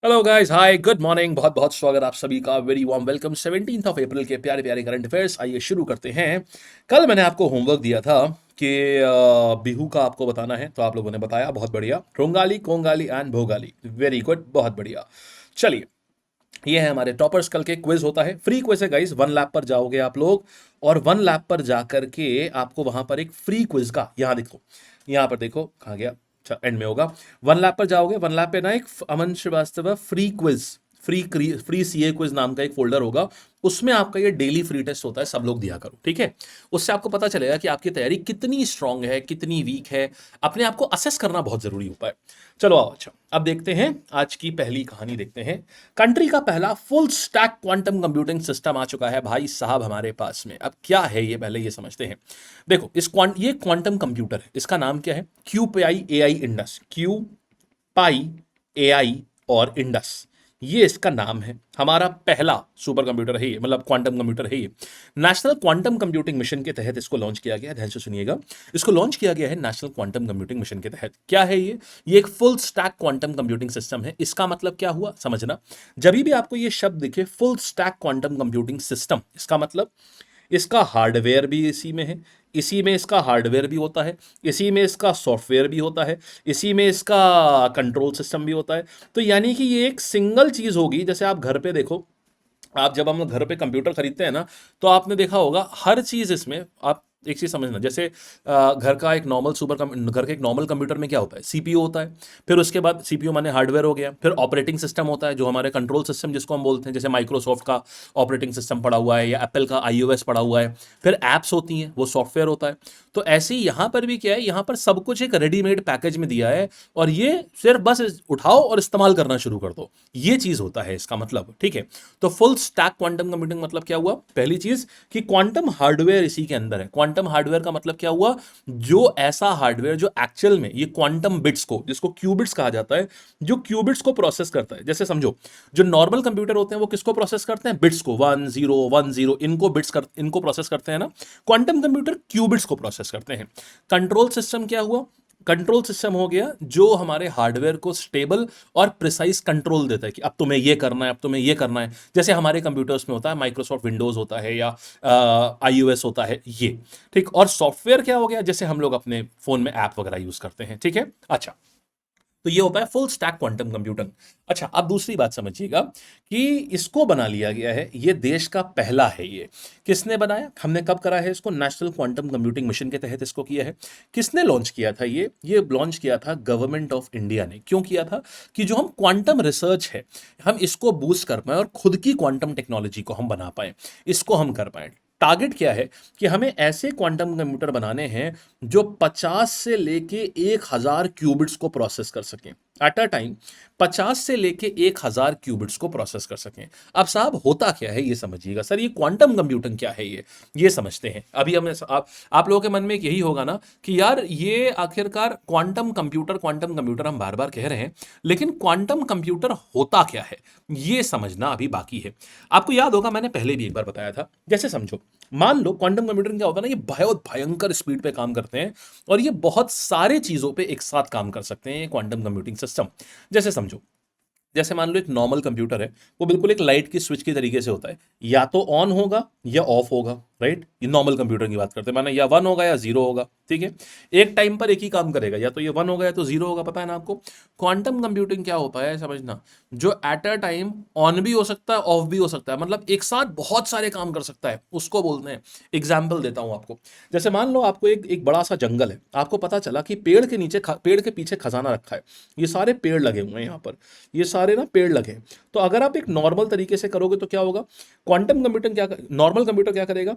Hello guys, हाय, good morning. बहुत बहुत स्वागत आप सभी का। वेरी वार्म वेलकम 17 अप्रैल के प्यारे प्यारे करंट अफेयर्स। आइए शुरू करते हैं। कल मैंने आपको होमवर्क दिया था कि बिहू का आपको बताना है, तो आप लोगों ने बताया, बहुत बढ़िया। Rongali, Kongali and Bhogali, very good, बहुत बढ़िया। चलिए, ये है हमारे टॉपर्स। कल के क्विज होता है, फ्री क्विज है गाइस। वन लैप पर जाओगे आप लोग, और वन लैप पर जाकर के आपको वहां पर एक फ्री क्विज का, यहाँ देखो, यहाँ पर देखो, कहाँ गया, अच्छा एंड में होगा। वन लैप पर जाओगे, वन लैप पे ना एक Aman Srivastava free quiz, free CA quiz नाम का एक फोल्डर होगा। उसमें आपका ये डेली फ्री टेस्ट होता है, सब लोग दिया करो, ठीक है। उससे आपको पता चलेगा कि आपकी तैयारी कितनी स्ट्रांग है, कितनी वीक है। अपने आप को असेस करना बहुत जरूरी होता है। चलो आओ, अच्छा अब देखते हैं आज की पहली कहानी। देखते हैं, कंट्री का पहला full stack quantum computing system आ चुका है भाई साहब हमारे पास में। अब क्या है ये, पहले ये समझते हैं। देखो, ये क्वांटम कंप्यूटर है, इसका नाम क्या है? क्यू पाई ए आई इंडस, क्यू पाई ए आई और इंडस, ये इसका नाम है। हमारा पहला सुपर कंप्यूटर है ये, मतलब क्वांटम कंप्यूटर है ये। नेशनल क्वांटम कंप्यूटिंग मिशन के तहत इसको लॉन्च किया गया है। ध्यान से सुनिएगा, इसको लॉन्च किया गया है नेशनल क्वांटम कंप्यूटिंग मिशन के तहत। क्या है ये एक full stack quantum computing system है। इसका मतलब क्या हुआ समझना। जब भी आपको ये शब्द दिखे, full stack quantum computing system, इसका मतलब इसका हार्डवेयर भी इसी में है, इसी में इसका हार्डवेयर भी होता है, इसी में इसका सॉफ्टवेयर भी होता है, इसी में इसका कंट्रोल सिस्टम भी होता है। तो यानी कि ये एक सिंगल चीज होगी। जैसे आप घर पे देखो, आप जब हम घर पे कंप्यूटर खरीदते हैं ना, तो आपने देखा होगा हर चीज इसमें, आप एक चीज समझना। जैसे घर का एक नॉर्मल घर के एक नॉर्मल कंप्यूटर में क्या होता है? सीपीयू होता है। फिर उसके बाद सीपीयू माने हार्डवेयर हो गया। फिर ऑपरेटिंग सिस्टम होता है, जो हमारे कंट्रोल सिस्टम जिसको हम बोलते हैं, जैसे माइक्रोसॉफ्ट का ऑपरेटिंग सिस्टम पड़ा हुआ है या एप्पल का आईओएस पड़ा हुआ है। फिर एप्स होती हैं, वो सॉफ्टवेयर होता है। तो ऐसे ही यहां पर भी क्या है, यहां पर सब कुछ एक रेडीमेड पैकेज में दिया है, और ये सिर्फ बस उठाओ और इस्तेमाल करना शुरू कर दो। ये चीज होता है इसका मतलब, ठीक है। तो फुल स्टैक क्वांटम कंप्यूटिंग मतलब क्या हुआ? पहली चीज कि क्वांटम हार्डवेयर इसी के अंदर है। क्वांटम हार्डवेयर का मतलब क्या हुआ? जो ऐसा हार्डवेयर जो एक्चुअल में ये क्वांटम बिट्स को, जिसको क्यूबिट्स कहा जाता है, जो क्यूबिट्स को प्रोसेस करता है। जैसे समझो, जो नॉर्मल कंप्यूटर होते हैं वो किसको प्रोसेस करते हैं? बिट्स को, 1 0 1 0, इनको प्रोसेस करते हैं ना। क्वांटम कंप्यूटर क्यूबिट्स को प्रोसेस करते हैं। कंट्रोल सिस्टम क्या हुआ? कंट्रोल सिस्टम हो गया जो हमारे हार्डवेयर को स्टेबल और प्रिसाइज कंट्रोल देता है कि अब तुम्हें ये करना है, अब तुम्हें ये करना है। जैसे हमारे कंप्यूटर्स में होता है, माइक्रोसॉफ्ट विंडोज होता है या आईओएस होता है, ये ठीक। और सॉफ्टवेयर क्या हो गया? जैसे हम लोग अपने फोन में ऐप वगैरह यूज करते हैं, ठीक है। अच्छा, तो ये होता है फुल स्टैक क्वांटम कंप्यूटिंग। अच्छा, अब दूसरी बात समझिएगा कि इसको बना लिया गया है, ये देश का पहला है। ये किसने बनाया? हमने कब करा है इसको? नेशनल क्वांटम कंप्यूटिंग मिशन के तहत इसको किया है। किसने लॉन्च किया था ये लॉन्च किया था गवर्नमेंट ऑफ इंडिया ने। क्यों किया था? कि जो हम क्वांटम रिसर्च है, हम इसको बूस्ट कर पाए और खुद की क्वांटम टेक्नोलॉजी को हम बना पाए, इसको हम कर पाए। टारगेट क्या है? कि हमें ऐसे क्वांटम कंप्यूटर बनाने हैं जो 50 से लेके 1000 क्यूबिट्स को प्रोसेस कर सकें एट अ टाइम। 50 से लेके 1000 क्यूबिट्स को प्रोसेस कर सकें। अब साहब होता क्या है ये समझिएगा। सर ये क्वांटम कंप्यूटिंग क्या है, ये समझते हैं। अभी हमें आप लोगों के मन में यही होगा ना कि यार ये आखिरकार क्वांटम कंप्यूटर हम बार बार कह रहे हैं, लेकिन क्वांटम कंप्यूटर होता क्या है, ये समझना अभी बाकी है। आपको याद होगा, मैंने पहले भी एक बार बताया था। जैसे समझो, मान लो क्वांटम कंप्यूटिंग क्या होता है ना, ये बहुत भयंकर स्पीड पे काम करते हैं, और ये बहुत सारे चीजों पे एक साथ काम कर सकते हैं, ये क्वांटम कंप्यूटिंग सिस्टम। जैसे समझो, जैसे मान लो एक नॉर्मल कंप्यूटर है, वो बिल्कुल एक लाइट की स्विच के तरीके से होता है, या तो ऑन होगा या ऑफ होगा, राइट। ये नॉर्मल कंप्यूटर की बात करते हैं, माना या वन होगा या जीरो होगा, ठीक है। एक टाइम पर एक ही काम करेगा, या तो ये वन होगा या तो जीरो होगा, पता है ना आपको। क्वांटम कंप्यूटिंग क्या होता है समझना, जो एट अ टाइम ऑन भी हो सकता है, ऑफ भी हो सकता है, मतलब एक साथ बहुत सारे काम कर सकता है, उसको बोलते हैं। एग्जाम्पल देता हूं आपको। जैसे मान लो आपको एक बड़ा सा जंगल है, आपको पता चला कि पेड़ के पीछे खजाना रखा है। ये सारे पेड़ लगे हुए हैं यहाँ पर, ये सारे ना पेड़ लगे। तो अगर आप एक नॉर्मल तरीके से करोगे तो क्या होगा? क्वांटम कंप्यूटर क्या, नॉर्मल कंप्यूटर क्या करेगा?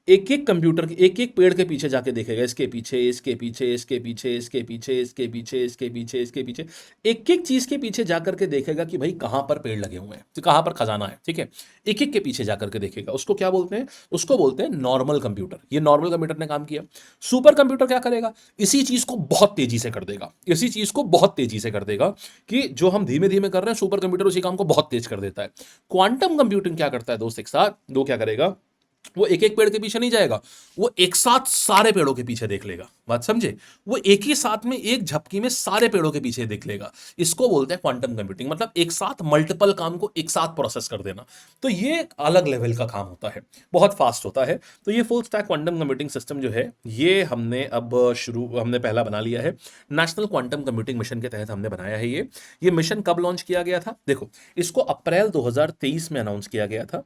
एक एक कंप्यूटर के एक एक पेड़ के पीछे जाके देखेगा, इसके पीछे, इसके पीछे, इसके पीछे, इसके पीछे, इसके पीछे, इसके पीछे, इसके पीछे, एक एक चीज के पीछे जाकर के देखेगा कि भाई कहां पर पेड़ लगे हुए हैं, तो कहां पर खजाना है, ठीक है। एक एक के पीछे जाकर के देखेगा। उसको क्या बोलते हैं? उसको बोलते हैं नॉर्मल कंप्यूटर। ये नॉर्मल कंप्यूटर ने काम किया। सुपर कंप्यूटर क्या करेगा? इसी चीज को बहुत तेजी से कर देगा, इसी चीज को बहुत तेजी से कर देगा, कि जो हम धीमे धीमे कर रहे हैं, सुपर कंप्यूटर उसी काम को बहुत तेज कर देता है। क्वांटम कंप्यूटिंग क्या करता है दोस्त? एक साथ दो क्या करेगा? वो एक एक पेड़ के पीछे नहीं जाएगा, वो एक साथ सारे पेड़ों के पीछे देख लेगा। बात समझे? वो एक ही साथ में एक झपकी में सारे पेड़ों के पीछे देख लेगा। इसको बोलते हैं क्वांटम कंप्यूटिंग, मतलब एक साथ मल्टीपल काम को एक साथ प्रोसेस कर देना। तो ये एक अलग लेवल का काम होता है, बहुत फास्ट होता है। तो ये full stack quantum computing system जो है, ये हमने पहला बना लिया है। नेशनल क्वांटम कंप्यूटिंग मिशन के तहत हमने बनाया है ये मिशन कब लॉन्च किया गया था? देखो, इसको अप्रैल 2023 में अनाउंस किया गया था।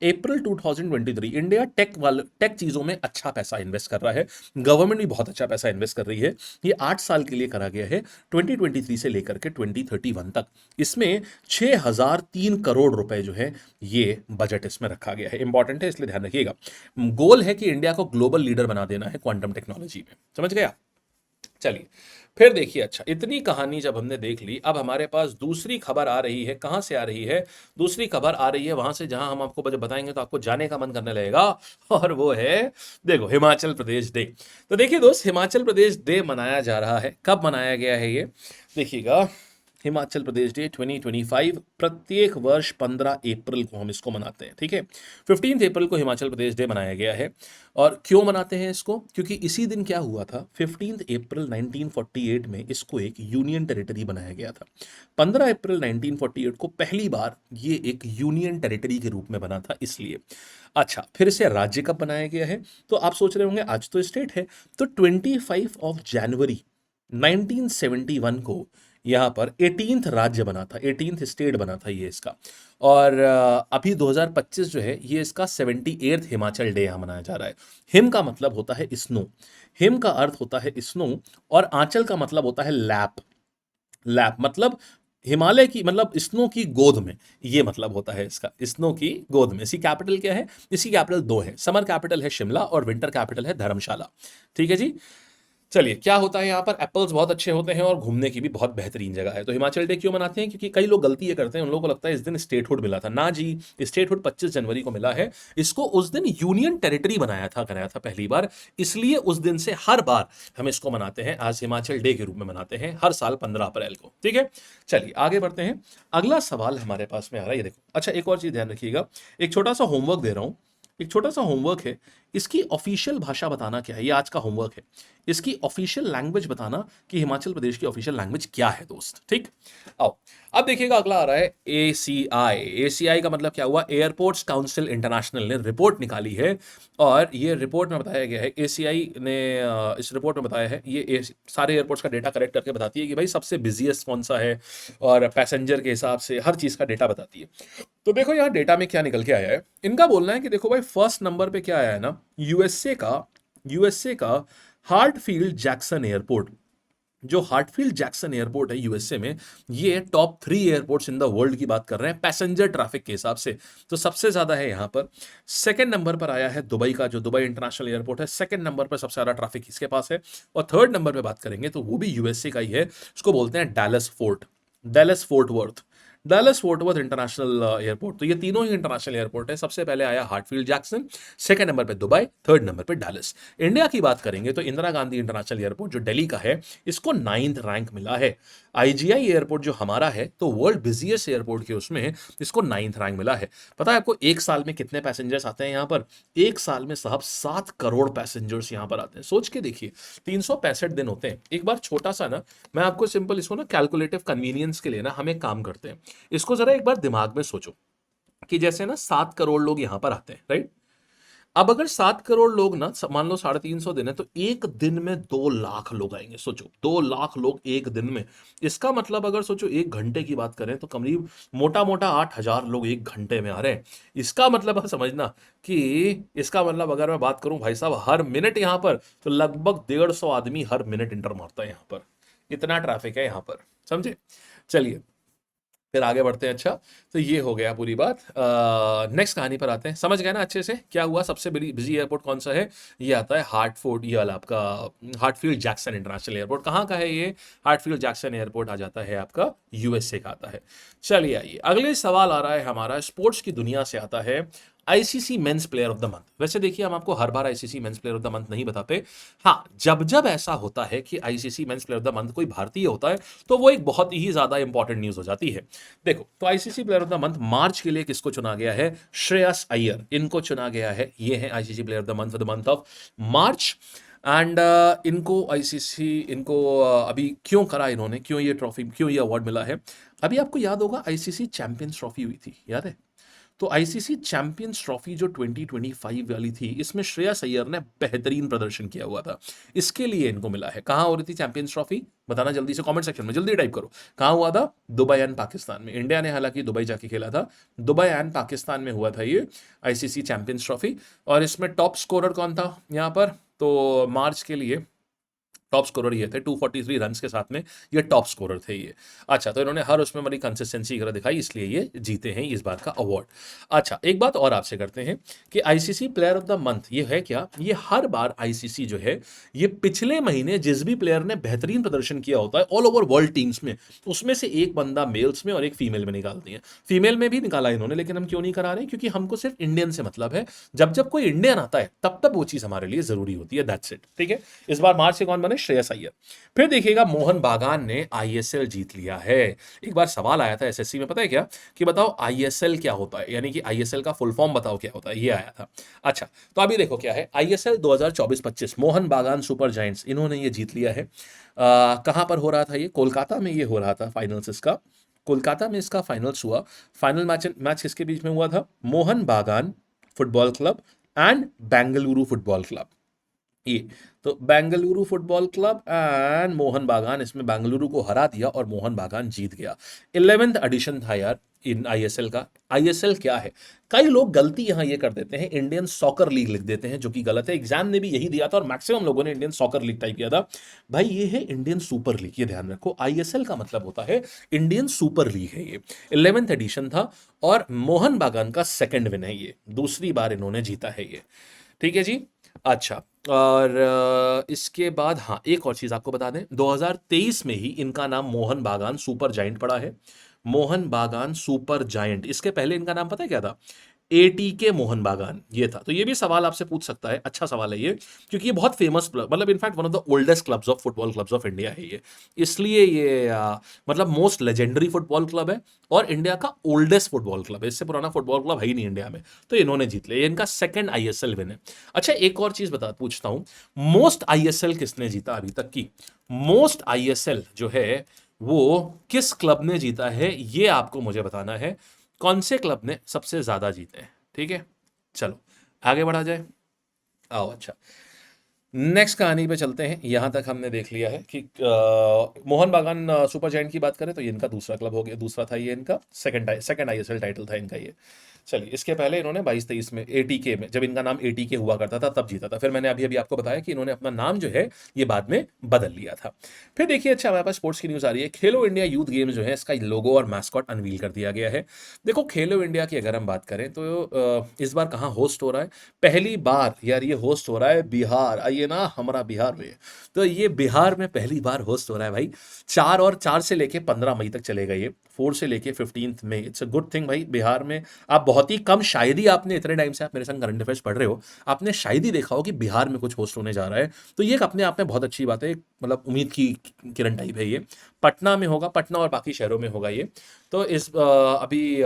अप्रैल 2023 इंडिया टेक चीजों में अच्छा पैसा इन्वेस्ट कर रहा है। गवर्नमेंट भी बहुत अच्छा पैसा इन्वेस्ट कर रही है। ये 8 साल के लिए करा गया है, 2023 से लेकर के 2031 तक। इसमें 6003 करोड़ रुपए जो है, ये बजट इसमें रखा गया है। इंपॉर्टेंट है, इसलिए ध्यान रखिएगा। गोल है कि इंडिया को ग्लोबल लीडर बना देना है क्वांटम टेक्नोलॉजी में। समझ गया? चलिए, फिर देखिए। अच्छा, इतनी कहानी जब हमने देख ली, अब हमारे पास दूसरी खबर आ रही है। कहां से आ रही है? दूसरी खबर आ रही है वहां से जहां हम आपको जब बताएंगे तो आपको जाने का मन करने लगेगा। और वो है, देखो, हिमाचल प्रदेश डे। तो देखिए दोस्त, हिमाचल प्रदेश डे मनाया जा रहा है। कब मनाया गया है ये देखिएगा। हिमाचल प्रदेश डे 2025 प्रत्येक वर्ष 15 अप्रैल को हम इसको मनाते हैं। ठीक है, 15 अप्रैल को हिमाचल प्रदेश डे मनाया गया है। और क्यों मनाते हैं इसको? क्योंकि इसी दिन क्या हुआ था, 15 अप्रैल 1948 में इसको एक यूनियन टेरिटरी बनाया गया था। 15 अप्रैल 1948 को पहली बार ये एक यूनियन टेरिटरी के रूप में बना था, इसलिए। अच्छा, फिर इसे राज्य कब बनाया गया है? तो आप सोच रहे होंगे आज तो स्टेट है। तो 25 जनवरी 1971 को यहाँ पर 18th राज्य बना था, 18th स्टेट बना था ये इसका। और अभी 2025 जो है, ये इसका 78th हिमाचल डे यहाँ मनाया जा रहा है। हिम का मतलब होता है स्नो, हिम का अर्थ होता है स्नो, और आंचल का मतलब होता है लैप। लैप मतलब हिमालय की, मतलब स्नो की गोद में, ये मतलब होता है इसका, स्नो की गोद में। इसकी कैपिटल क्या है? इसकी कैपिटल दो है, समर कैपिटल है शिमला और विंटर कैपिटल है धर्मशाला। ठीक है जी। चलिए, क्या होता है यहाँ पर, एप्पल्स बहुत अच्छे होते हैं और घूमने की भी बहुत बेहतरीन जगह है। तो हिमाचल डे क्यों मनाते हैं? क्योंकि कई लोग गलती ये करते हैं, उन लोगों को लगता है इस दिन स्टेटहुड मिला था। ना जी, स्टेटहुड 25 जनवरी को मिला है। इसको उस दिन यूनियन टेरिटरी कराया था पहली बार, इसलिए उस दिन से हर बार हम इसको मनाते हैं, आज हिमाचल डे के रूप में मनाते हैं, हर साल 15 अप्रैल को। ठीक है, चलिए आगे बढ़ते हैं। अगला सवाल हमारे पास में आ रहा है, ये देखो। अच्छा, एक और चीज ध्यान रखिएगा, एक छोटा सा होमवर्क दे रहा हूं। एक छोटा सा होमवर्क है, इसकी ऑफिशियल भाषा बताना क्या है, ये आज का होमवर्क है। इसकी ऑफिशियल लैंग्वेज बताना कि हिमाचल प्रदेश की ऑफिशियल लैंग्वेज क्या है दोस्त। ठीक, आओ। अब देखिएगा, अगला आ रहा है एसीआई। एसीआई का मतलब क्या हुआ? एयरपोर्ट्स काउंसिल इंटरनेशनल ने रिपोर्ट निकाली है, और ये रिपोर्ट में बताया गया है, एसीआई ने इस रिपोर्ट में बताया है, ये सारे एयरपोर्ट्स का डेटा कलेक्ट करके बताती है कि भाई सबसे बिजिएस्ट कौन सा है, और पैसेंजर के हिसाब से हर चीज़ का डेटा बताती है। तो देखो यहाँ डेटा में क्या निकल के आया है। इनका बोलना है कि देखो भाई, फर्स्ट नंबर पे क्या आया है ना, यूएसए का हार्टफील्ड जैक्सन एयरपोर्ट। जो हार्टफील्ड जैक्सन एयरपोर्ट है यूएसए में, ये top 3 airports in the world की बात कर रहे हैं पैसेंजर ट्रैफिक के हिसाब से, तो सबसे ज्यादा है यहाँ पर। सेकंड नंबर पर आया है दुबई का, जो दुबई इंटरनेशनल एयरपोर्ट है, सेकंड नंबर पर सबसे ज्यादा ट्रैफिक इसके पास है। और थर्ड नंबर पे बात करेंगे तो वो भी यूएसए का ही है, उसको बोलते हैं Dallas fort worth international airport. तो ये तीनों ही इंटरनेशनल एयरपोर्ट है। सबसे पहले आया हार्टफील्ड जैक्सन, सेकंड नंबर पे दुबई, थर्ड नंबर पे डैलस। इंडिया की बात करेंगे तो इंदिरा गांधी इंटरनेशनल एयरपोर्ट जो दिल्ली का है, इसको 9th रैंक मिला है। आईजीआई एयरपोर्ट जो हमारा है, तो वर्ल्ड बिजिएस्ट एयरपोर्ट के उसमें है, इसको 9th रैंक मिला है। पता है आपको एक साल में कितने पैसेंजर्स आते हैं यहाँ पर? एक साल में साहब 7 करोड़ पैसेंजर्स यहाँ पर आते हैं। सोच के देखिए, 365 दिन होते हैं। एक बार छोटा सा ना, मैं आपको सिंपल इसको ना कैलकुलेटिव कन्वीनियंस के लिए ना हम एक काम करते हैं। इसको जरा एक बार दिमाग में सोचो कि जैसे ना 7 करोड़ लोग यहां पर आते हैं, राइट? अब अगर 7 करोड़ लोग ना, मान लो 350 दिन है, तो एक दिन में 2 लाख लोग आएंगे। सोचो, 2 लाख लोग एक दिन में। इसका मतलब अगर सोचो एक घंटे की बात करें तो करीब मोटा मोटा 8,000 लोग एक घंटे में आ रहे हैं। इसका मतलब आप समझना कि, इसका मतलब अगर मैं बात करूं भाई साहब हर मिनट यहां पर, तो लगभग 150 आदमी हर मिनट इंटर मारता है यहां पर। इतना ट्रैफिक है यहां पर, समझे? चलिए, फिर आगे बढ़ते हैं। अच्छा, तो ये हो गया पूरी बात। नेक्स्ट कहानी पर आते हैं। समझ गए ना अच्छे से क्या हुआ? सबसे बिजी एयरपोर्ट कौन सा है? ये आता है हार्टफोर्ड, ये वाला आपका हार्टफील्ड जैक्सन इंटरनेशनल एयरपोर्ट। कहाँ का है ये? हार्टफील्ड जैक्सन एयरपोर्ट आ जाता है आपका यूएसए का आता है। चलिए आइए, अगले सवाल आ रहा है हमारा, स्पोर्ट्स की दुनिया से आता है। ICC men's player of the month. वैसे देखिए हम आपको हर बार ICC men's player of the month नहीं बताते। हाँ, जब जब ऐसा होता है कि ICC men's player of the month कोई भारतीय होता है तो वो एक बहुत ही ज्यादा इंपॉर्टेंट न्यूज हो जाती है। देखो, तो ICC player of the month March के लिए किसको चुना गया है? श्रेयस अय्यर, इनको चुना गया है। ये है ICC player of the month for the month of March. And इनको आईसीसी इनको अभी क्यों करा इन्होंने, क्यों ये ट्रॉफी, क्यों ये अवार्ड मिला है? अभी आपको याद होगा आईसीसी चैंपियंस ट्रॉफी हुई थी, याद है? तो आईसीसी चैंपियंस ट्रॉफी जो 2025 वाली थी, इसमें श्रेयस अय्यर ने बेहतरीन प्रदर्शन किया हुआ था, इसके लिए इनको मिला है। कहां हो रही थी चैंपियंस ट्रॉफी? बताना जल्दी से कमेंट सेक्शन में, जल्दी टाइप करो। कहां हुआ था? दुबई एंड पाकिस्तान में। इंडिया ने हालांकि दुबई जाके खेला था, दुबई एंड पाकिस्तान में हुआ था ये आईसीसी चैंपियंस ट्रॉफी। और इसमें टॉप स्कोरर कौन था यहां पर? तो मार्च के लिए टॉप स्कोरर ये थे, 243 रन के साथ में ये टॉप स्कोरर थे ये। अच्छा, तो इन्होंने हर उसमें बड़ी कंसिस्टेंसी वगैरह दिखाई, इसलिए ये जीते हैं इस बार का अवार्ड। अच्छा, एक बात और आपसे करते हैं कि ICC player of the month ये है क्या? ये हर बार आईसीसी जो है ये पिछले महीने जिस भी प्लेयर ने बेहतरीन प्रदर्शन किया होता है ऑल ओवर वर्ल्ड टीम्स में, उसमें से एक बंदा मेल्स में और एक फीमेल में निकालती है। फीमेल में भी निकाला इन्होंने, लेकिन हम क्यों नहीं करा रहे? क्योंकि हमको सिर्फ इंडियन से मतलब है। जब जब कोई इंडियन आता है तब तब वो चीज हमारे लिए जरूरी होती है, दैट्स इट। ठीक है, इस बार मार्च से कौन बने? श्रेयस अय्यर। फिर देखिएगा मोहन बागान ने आईएसएल जीत लिया है। एक बार सवाल आया था एसएससी में, पता है क्या? कि बताओ आईएसएल क्या होता है, यानी कि आईएसएल का फुल फॉर्म बताओ क्या होता है, ये आया था। अच्छा, तो अभी देखो क्या है आईएसएल 2024-25 मोहन बागान सुपर जायंट्स, इन्होंने ये जीत लिया है। कहां पर हो रहा था ये? कोलकाता में ये हो रहा था फाइनल्स इसका। कोलकाता में इसका फाइनल्स हुआ। फाइनल मैच मैच किसके बीच में हुआ था? मोहन बागान football club and Bengaluru football club. ये तो Bengaluru football club and Mohan बागान, इसमें बेंगलुरु को हरा दिया और मोहन बागान जीत गया। 11th एडिशन था यार इन आईएसएल का। आईएसएल क्या है? कई लोग गलती यहां ये कर देते हैं, इंडियन सॉकर लीग लिख देते हैं, जो कि गलत है। एग्जाम ने भी यही दिया था और मैक्सिमम लोगों ने इंडियन सॉकर लीग टाइप किया था। भाई ये है इंडियन सुपर लीग, ये ध्यान रखो। आईएसएल का मतलब होता है इंडियन सुपर लीग है ये। 11th एडिशन था और मोहन बागान का सेकंड विन है ये, दूसरी बार इन्होंने जीता है ये। ठीक है जी। अच्छा, और इसके बाद हाँ एक और चीज आपको बता दें, 2023 में ही इनका नाम मोहन बागान सुपर जायंट पड़ा है। मोहन बागान सुपर जायंट, इसके पहले इनका नाम पता है क्या था? एटीके मोहन बागान ये था। तो ये भी सवाल आपसे पूछ सकता है, अच्छा सवाल है ये, क्योंकि ये बहुत फेमस क्लब, मतलब in fact one of the oldest clubs of football clubs of India है ये। इसलिए ये मतलब मोस्ट लेजेंडरी फुटबॉल क्लब है और इंडिया का ओल्डेस्ट फुटबॉल क्लब है। इससे पुराना फुटबॉल क्लब है ही नहीं इंडिया में। तो इन्होंने जीत लिया, ये इनका सेकंड आईएसएल विन है। अच्छा, एक और चीज पूछता हूं, मोस्ट आईएसएल किसने जीता अभी तक की? मोस्ट आईएसएल जो है वो किस क्लब ने जीता है, ये आपको मुझे बताना है। कौन से क्लब ने सबसे ज्यादा जीते हैं? ठीक है, चलो आगे बढ़ा जाए। आओ, अच्छा, नेक्स्ट कहानी पे चलते हैं। यहां तक हमने देख लिया है कि मोहन बागान सुपर जायंट की बात करें तो ये इनका दूसरा क्लब हो गया, दूसरा था ये इनका, सेकंड आईएसएल टाइटल था इनका ये। चलिए, इसके पहले इन्होंने 22-23 में एटीके में, जब इनका नाम एटीके हुआ करता था तब जीता था। फिर मैंने अभी अभी आपको बताया कि इन्होंने अपना नाम जो है ये बाद में बदल लिया था। फिर देखिए, अच्छा हमारे पास स्पोर्ट्स की न्यूज आ रही है। खेलो इंडिया यूथ गेम्स जो है इसका लोगो और मैस्कॉट अनवील कर दिया गया है। देखो, खेलो इंडिया की अगर हम बात करें तो इस बार कहाँ होस्ट हो रहा है? पहली बार यार ये होस्ट हो रहा है बिहार, आइए ना हमारा बिहार में। तो ये बिहार में पहली बार होस्ट हो रहा है भाई। 4 से लेके 15 मई तक चलेगा ये, 4 से लेके 15 मई। इट्स अ गुड थिंग भाई। बिहार में आप बहुत ही कम, शायद ही आपने इतने टाइम से आप मेरे संग करंट अफेयर्स पढ़ रहे हो, आपने शायद ही देखा हो कि बिहार में कुछ होस्ट होने जा रहा है। तो ये एक अपने आप में बहुत अच्छी बात है, मतलब उम्मीद की किरण टाइप है ये। पटना में होगा, पटना और बाकी शहरों में होगा ये। तो इस अभी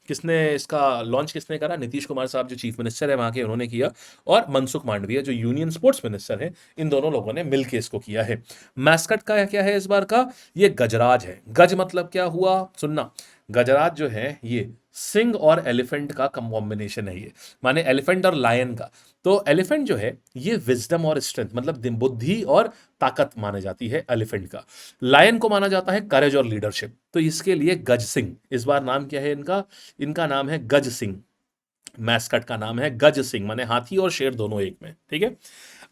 किसने इसका लॉन्च किसने करा? नीतीश कुमार साहब जो चीफ मिनिस्टर है वहां के, उन्होंने किया। और मनसुख मांडविया जो यूनियन स्पोर्ट्स मिनिस्टर है, इन दोनों लोगों ने मिलकर इसको किया है। मैस्कट का क्या है इस बार का? ये गजराज है। गज मतलब क्या हुआ? सुनना, गजराज जो है ये सिंह और एलिफेंट का कॉम्बिनेशन है ये, माने एलिफेंट और लायन का। तो एलिफेंट जो है ये विजडम और स्ट्रेंथ, मतलब बुद्धि और ताकत माने जाती है एलिफेंट का। लायन को माना जाता है करेज और लीडरशिप। तो इसके लिए गज सिंह इस बार नाम क्या है इनका? इनका नाम है गज सिंह। मैस्कट का नाम है गज सिंह, माने हाथी और शेर दोनों एक में। ठीक है,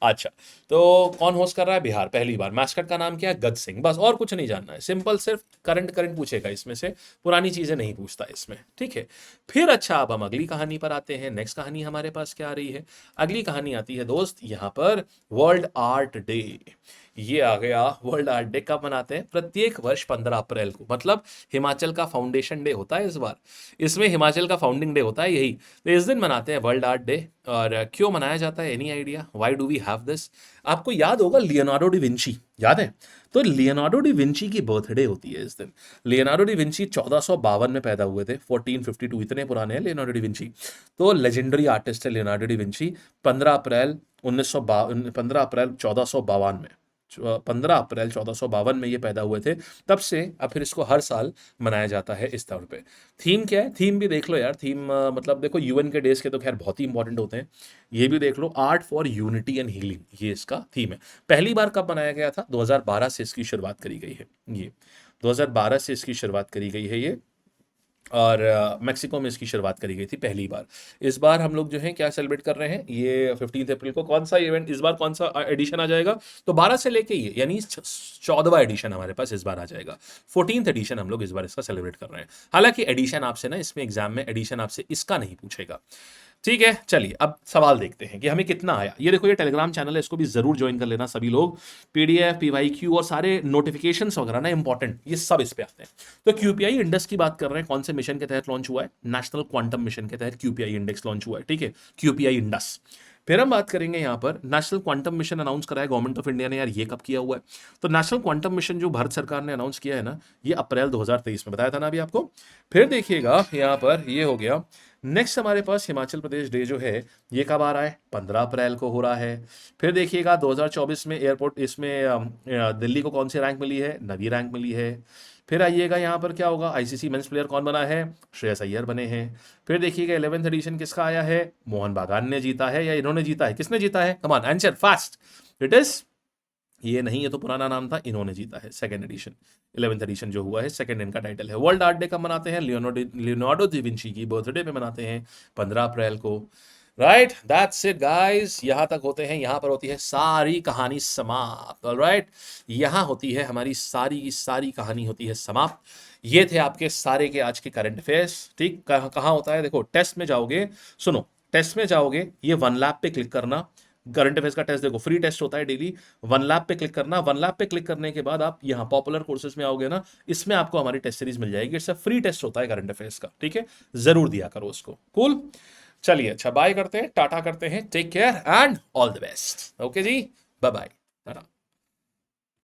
अच्छा, तो कौन होस्ट कर रहा है? बिहार, पहली बार। मैस्कट का नाम क्या है? गज सिंह। बस, और कुछ नहीं जानना है, सिंपल, सिर्फ करंट करंट पूछेगा इसमें से, पुरानी चीजें नहीं पूछता इसमें। ठीक है, फिर अच्छा अब हम अगली कहानी पर आते हैं। नेक्स्ट कहानी हमारे पास क्या आ रही है? अगली कहानी आती है दोस्त यहां पर वर्ल्ड आर्ट डे। ये आ गया वर्ल्ड आर्ट डे। कब मनाते हैं? प्रत्येक वर्ष 15 अप्रैल को। मतलब हिमाचल का फाउंडेशन डे होता है इस बार, इसमें हिमाचल का फाउंडिंग डे होता है यही, तो इस दिन मनाते हैं वर्ल्ड आर्ट डे। और क्यों मनाया जाता है? Any idea why do we have this? आपको याद होगा लियोनार्डो डी विंची, याद है? तो लियोनार्डो डी विंची की बर्थडे होती है इस दिन। लियोनार्डो डी विंची 1452 में पैदा हुए थे, 1452, इतने पुराने हैं लियोनार्डो डी विंची। तो लेजेंडरी आर्टिस्ट है लियोनार्डो डी विंची। 15 अप्रैल 1452 में, 15 अप्रैल 1452 में ये पैदा हुए थे। तब से अब फिर इसको हर साल मनाया जाता है इस तौर पे। थीम क्या है? थीम भी देख लो यार। थीम मतलब देखो, यूएन के डेज के तो खैर बहुत ही इंपॉर्टेंट होते हैं। ये भी देख लो, art for unity and healing, ये इसका थीम है। पहली बार कब मनाया गया था? 2012 से इसकी शुरुआत करी गई है। ये 2012 से इसकी शुरुआत करी गई है ये। और मेक्सिको में इसकी शुरुआत करी गई थी पहली बार। इस बार हम लोग जो है क्या सेलिब्रेट कर रहे हैं? ये 15 अप्रैल को कौन सा इवेंट इस बार, कौन सा एडिशन आ जाएगा? तो 12 से लेके ये, यानी 14वां एडिशन हमारे पास इस बार आ जाएगा। 14th एडिशन हम लोग इस बार इसका सेलिब्रेट कर रहे हैं। हालांकि एडिशन आपसे ना, इसमें एग्जाम में एडिशन आपसे इसका नहीं पूछेगा। ठीक है, चलिए अब सवाल देखते हैं कि हमें कितना आया। ये देखो, ये टेलीग्राम चैनल है, इसको भी जरूर ज्वाइन कर लेना सभी लोग। पीडीएफ, पीवाईक्यू और सारे नोटिफिकेशंस वगैरह ना इंपॉर्टेंट, ये सब इस पे आते हैं। तो क्यूपीआई इंडेक्स की बात कर रहे हैं, कौन से मिशन के तहत लॉन्च हुआ है? नेशनल क्वांटम मिशन के तहत क्यूपीआई इंडेक्स लॉन्च हुआ है। ठीक है, क्यूपीआई इंडस। फिर हम बात करेंगे यहाँ पर नेशनल क्वांटम मिशन अनाउंस करा है गवर्नमेंट ऑफ इंडिया ने। यार ये कब किया हुआ है? तो नेशनल क्वांटम मिशन जो भारत सरकार ने अनाउंस किया है ना, ये अप्रैल 2023 में, बताया था ना अभी आपको। फिर देखिएगा यहाँ पर, ये हो गया। नेक्स्ट हमारे पास हिमाचल प्रदेश डे जो है, ये कब आ रहा है? 15 अप्रैल को हो रहा है। फिर देखिएगा 2024 में एयरपोर्ट, इसमें दिल्ली को कौन सी रैंक मिली है? नवी रैंक मिली है। फिर आइएगा यहाँ पर क्या होगा? आईसीसी मेंस प्लेयर कौन बना है? श्रेयस अय्यर बने हैं। फिर देखिएगा 11th एडिशन किसका आया है? मोहन बागान ने जीता है, या इन्होंने जीता है? किसने जीता है? Come on answer fast. It is, ये नहीं, ये तो पुराना नाम था, इन्होंने जीता है सेकंड एडिशन। 11th एडिशन जो हुआ है, सेकंड इनका टाइटल है। वर्ल्ड आर्ट डे कब मनाते हैं? लियोनार्डो डी विंची की बर्थडे पे मनाते हैं, 15 अप्रैल को। Right, that's it guys. यहां तक होते हैं, यहां पर होती है सारी कहानी समाप्त। ऑलराइट, यहां होती है हमारी सारी की सारी कहानी होती है समाप्त। ये थे आपके सारे के आज के करंट अफेयर्स। ठीक, कहाँ होता है? देखो, टेस्ट में जाओगे, सुनो, टेस्ट में जाओगे, ये वन लैब पे क्लिक करना। करंट अफेयर्स का टेस्ट देखो, फ्री टेस्ट होता है डेली। वन लैब पे क्लिक करना। वन लैब पे क्लिक करने के बाद आप यहाँ पॉपुलर कोर्सेज में आओगे ना, इसमें आपको हमारी टेस्ट सीरीज मिल जाएगी। इट्स अ फ्री टेस्ट होता है करंट अफेयर्स का। ठीक है, जरूर दिया करो उसको। कूल, चलिए, अच्छा बाय करते हैं, टाटा करते हैं, take care and all the best. Okay जी, बाय बाय।